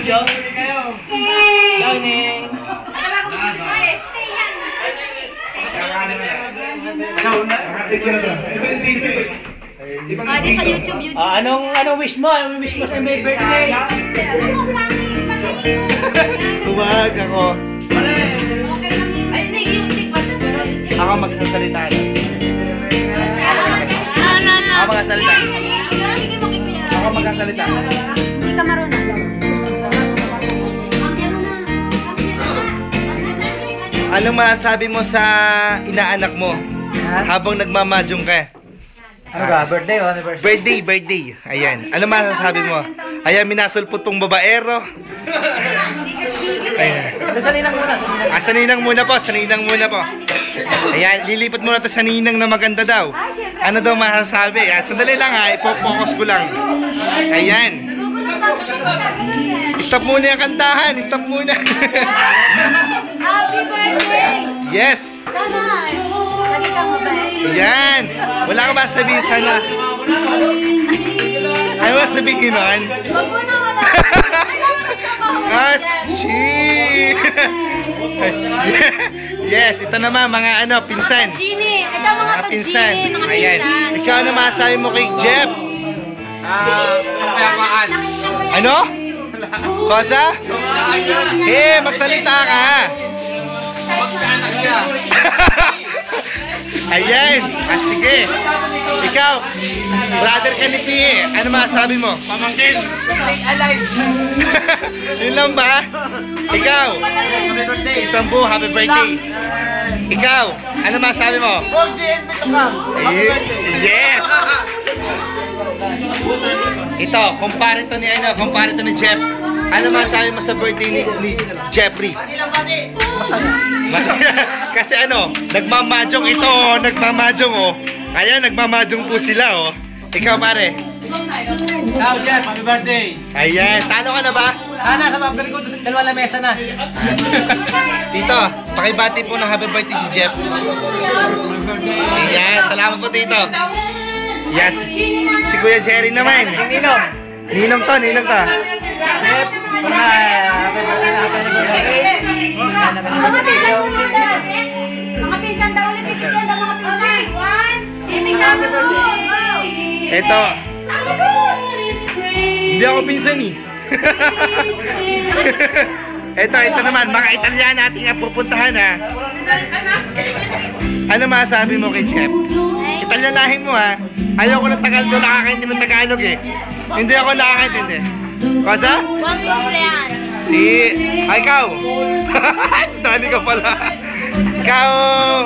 video. Ciao, Neng. Sa YouTube. Anong wish mo? Anong wish mo sa may birthday? Tuwag ako. Ako magsasalita na. Ako magsasalita. Ako magsasalita. Hindi ka marunong. Anong masasabi mo sa inaanak mo habang nagmamadyong ka? Ano ka? Birthday o anniversary? Birthday. Ayan. Ano masasabi mo? Ayan, minasulpot pong babaero. Ayan. Sa ninang muna. Sa ninang muna po. Sa ninang muna po. Ayan, lilipat muna to sa ninang na maganda daw. Ano daw masasabi? At sandali lang ha, ipo-focus ko lang. Ayan. Stop muna yung kantahan. Stop muna. Happy birthday! Yes. Sana, lagi kang mabait. Ayan. Wala ka ba sabihin sana? Ayaw ba sabihin nun? Wag mo na wala. Shit! Yes, ito naman mga pinsan. Gini, ito mga Pinsan. pag-gini, mga Ayan. pinsan. Ikaw ano masasabi mo kay Jeff? Ano? Kosa? Magsalita ka. Magkaanak siya. Ayan. Sige. Ikaw, brother ka ni Pie. Ano masasabi mo? Pamangkin. Alive. Yun lang ba? Ikaw, Happy birthday. isang buo, happy birthday. Ikaw, ano masasabi mo? Jen, Happy birthday. Yes! Ito, kumpare to ni Jeff. Ano masasabi mo sa birthday ni Jeffrey? Masaya. Kasi nagmamadyong ito, nagmamadyong Ayan, nagmamadyong po sila Ikaw pare. Ciao, Jeff. Happy birthday. Ayan, talo ka na ba? Nasa mabgaling ko, dalawa na mesa na. Tito, pakibati po ng happy birthday si Jeff. Ayan, salamat po Tito. Yes, si Kuya Jerry naman. Ninong to. Jeff, happy birthday. Mga pinsan daw ulit ito dyan, mga pinsan. Pinsan mo. Ito. Hindi ako pinsan Ito naman, mga Italian natin ang pupuntahan Ano masasabi mo kay Jeff? Italyanahin mo Ayoko ng Tagalog, nakakaintindi ng Tagalog Hindi ako nakakaintindi. Cosa? Buon compleanno. Ikaw. Dali ka pala. Ikaw,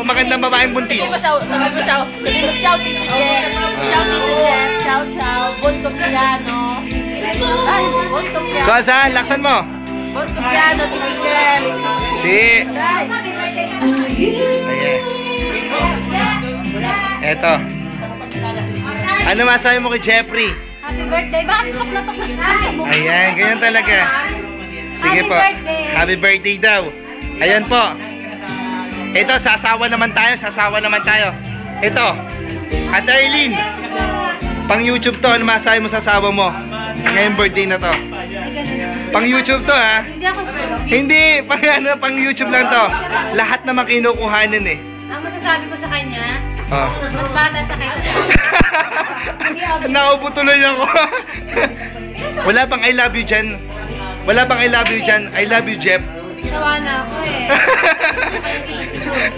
magandang babaeng buntis. Ciao, Tito Jeff. Ciao, Tito Jeff. Ciao. Buon compleanno. Ay, buon compleanno. Cosa? Laksan mo. Buon compleanno, Tito Jeff. Ay. Ayan. Eto. Ano masabi mo kay Jeffrey? Happy birthday. Bakit tok na sa mukha? Ayan, ganyan talaga. Sige Happy po. birthday. Happy birthday daw. Ayan po. Ito, sasawa naman tayo. Ito. At Arlene. Pang YouTube to. Ano masabi mo sa asawa mo? Ngayong birthday na to. Pang YouTube to Hindi ako sure. Hindi, pang YouTube lang to. Lahat naman kinukuhanan Ang masasabi ko sa kanya, Oh. mas bata siya kaysa sa akin. Naupo tuloy ako. Wala bang I love you dyan? I love you, Jeff. Sawa na ako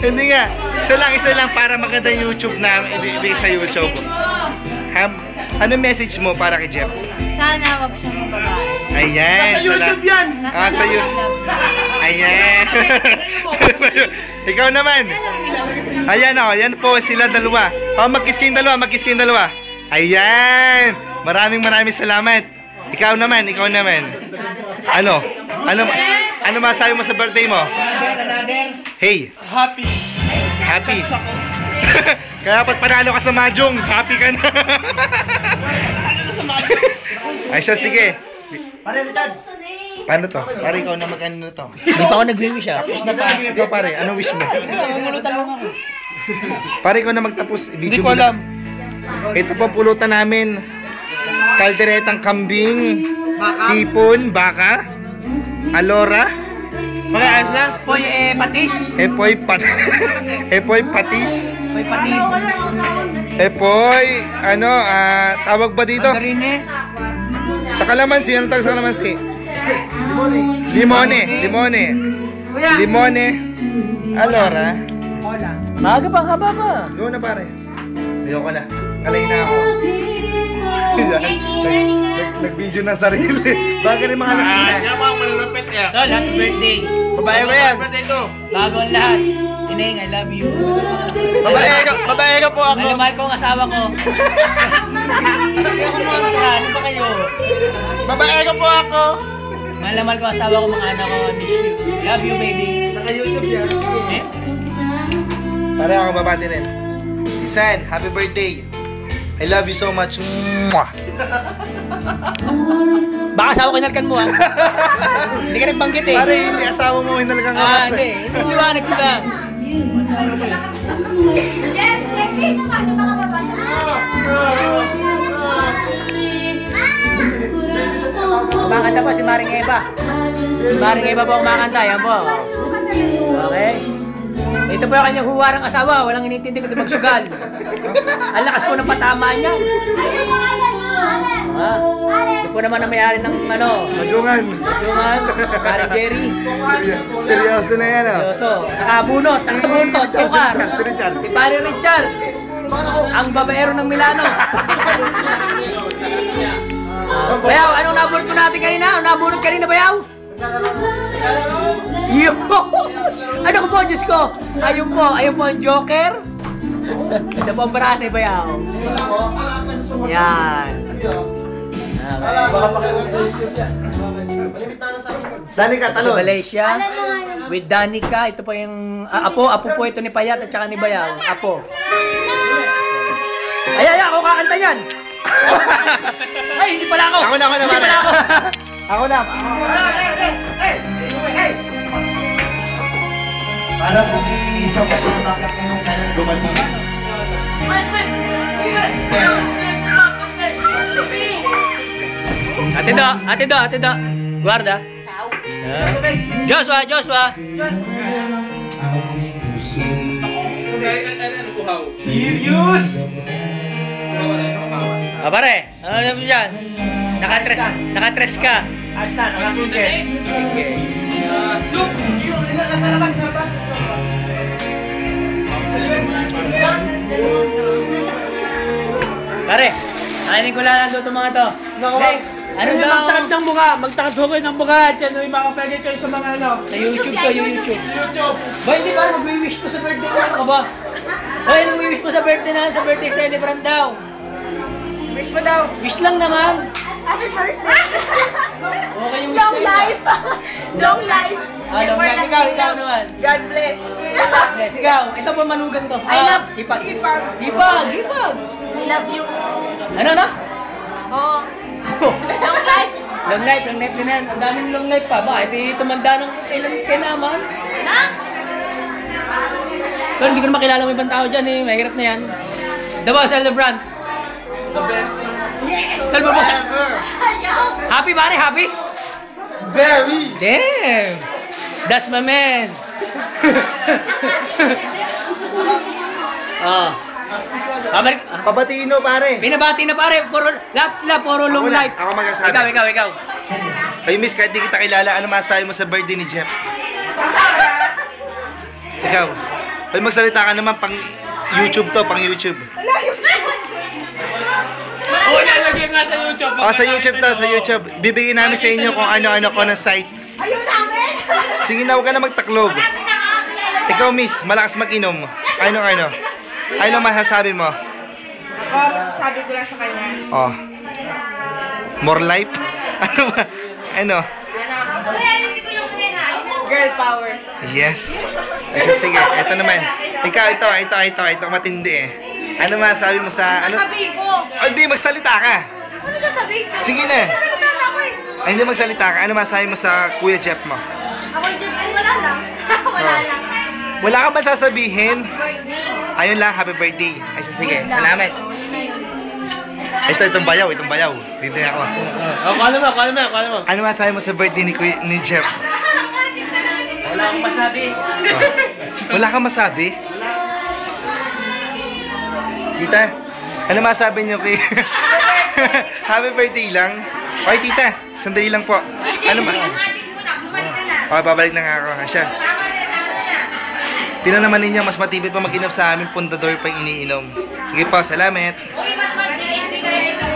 Hindi nga. Isa lang para maganda yung YouTube na ibigay sa YouTube. Ano message mo para kay Jeff? Sana wag siya mababae. Ayan. Sa YouTube yan. Sa YouTube. Ayan. Ikaw naman. Ayan yan po sila dalawa. Mag-kiss kayong dalawa. Ayan. Maraming salamat. Ikaw naman. Ano masabi mo sa birthday mo? Hey. Happy. Kaya pag panalo ka sa mahjong, happy ka na. Ay siya, sige. Paano to? Pare, ikaw na mag-ano na to. Dito ako nag-wish Tapos na pa. Ikaw pare, ano wish mo? Pare, ikaw na magtapos. Hindi ko alam. Ito po pulutan namin. Kalderetang kambing, hipon, baka. Alora. Mag-ayos lang. Poy, patis. Epoy Pat Epoy Patis. Poy, patis. Epoy, tawag ba dito? Mandarine. Sa kalamansi, anong tawag sa kalamansi? Limone. Limone. Alora. Maaga pa, haba pa. Go na pare. Ayoko na. Kalay na ako. Nag-video na sarili. Bagay rin mga lasina. Yan mo ang malulupit niya. Tol, happy birthday. Babae ko yan. Birthday ko. Bago ang lahat. Ineng, I love you. Babae ka po ako. Mahal ko ang asawa ko. Ayoko mo, ano ba kayo? Babae ka po ako. Mahal ko ang asawa ko, mga anak ko. I miss you. Love you, baby. Naka-YouTube yan. Eh? Pare ako babati rin. Isan, happy birthday. I love you so much. Mwah. Baka asawa ko inalkan mo, ha? Hindi ka nagbanggit, eh. Pare, hindi asawa mo hinalagang ka. Hindi. Liwanag ko lang. Jeff, please naman, yung mga babasa. Kumakanta po si Maring Eva. Si Maring Eva po kumakanta. Yan po. Okay. Ito po yung kanyang huwarang asawa. Walang inintindi kundi magsugal. Ang lakas po ng patama niya. Ano pangalan mo, Alan? Ito po naman ang may-ari ng Majungan. Jungan, Maring Jerry. Seryoso na yan, oh. Seryoso. Nakabunot, tukar. Si Richard. Si Pare Richard. Ang babaero ng Milano. Bayaw, anong nabunot mo natin kanina? Anong nabunot kanina, Bayaw? Yo! Ano ko po, Diyos ko? Ayun po ang Joker. Ito po ang barate, Bayaw. Yan. Danica, Sa talon. Malaysia, Alan na nga yun. with Danica, ito po yung, apo po ito ni Payat at saka ni Bayaw. Apo. Ay, ako kakanta yan. Ay, hindi pala ako. Ako na, Hindi pare. pala ako. Ako na. Para kung iisa ko sa bakit ngayong kailan dumating. Ate do. Guarda. Joshua. Serious? Pare, ano sabi dyan? Nakatres ka. Sige. Pare, anin ko lang nandito mga to. Next, ano daw? Magtakad ng buka. Magtakad ho kayo ng buka. Diyan yung makapagay kayo sa mga ano. Sa YouTube ko, YouTube. Ba, hindi ba? Mag-wish mo sa birthday ko. Ano ka ba? Hoy, mag-wish mo sa birthday na, sa birthday celebrant daw. Wish mo daw. Wish lang naman. Happy birthday! Okay yung wish Long ko yun. life! Long life! Long life. Ikaw naman. God bless! Yes, ikaw. Ito po manugan to. I love Ipag. Ipag. I love you. Ano na? Oo. Long life! Long life din yan. Ang daming long life pa. Bakit? Tumanda ng ilang kinaman. Na? Pero hindi ko na makilala mo ibang tao dyan eh. Mahirap na yan. Diba, celebrant? The best. Salvo po. Ayaw! Happy ba? Happy? Very. Damn! That's my man! Oh. Pabatiin mo, pare. Binabati na pare. Lahat puro long Ako na, life. ako magsasabi. Ikaw. Ay, miss, kahit di kita kilala, ano masasabi mo sa birthday ni Jeff? Ikaw. Ay, magsalita ka naman pang YouTube to, pang YouTube. Oo, nalagyan nga sa YouTube. Sa YouTube to, sa YouTube. Bibigyan namin sa inyo kung ano-ano ko ng site. Ayaw namin! Sige na, huwag ka na magtaklob. Ikaw, miss, malakas mag-inom. Ano? Ano masasabi mo? Ako, masasabi ko lang sa kanya. Oh. More life? Ano ba? Ano? Kuya, ano siguro mo din ha? Girl power. Yes. Ay, sige, eto naman. Ikaw, ito, matindi eh. Ano masasabi mo sa, ano? Sasabihin ko! Ay, hindi, magsalita ka. Ano sasabihin ko? Sige na. Sasalita na ako eh. Ay, hindi magsalita ka. Ano masasabi mo sa Kuya Jeff mo? Ako dyan, wala lang. Wala lang. Wala ka ba sasabihin? Birthday. Ayun lang, happy birthday. Ay, sige, salamat. Yun na yun. Itong bayaw. Dito na ako. Kala mo. Ano masabi mo sa birthday ni Jeff? Wala akong masabi. Wala kang masabi? Tita, ano masabi niyo kay... Happy birthday lang? Okay, tita, sandali lang po. Ano ma... Oh, babalik na nga ako. Asya. Pino naman ninyo, mas matibay pa mag-inom sa amin, pundador pa yung iniinom. Sige po, salamat. Uy, mas maliit. Bigay sa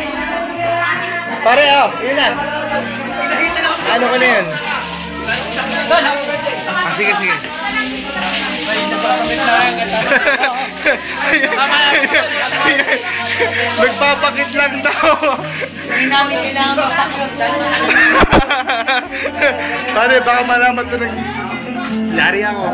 Pare, oh, yun na. Ano ko na yun? Ah, sige. Nagpapakit lang daw. Hindi namin kailangan mapakilagdan. Pare, baka malaman to ng... Yari ako.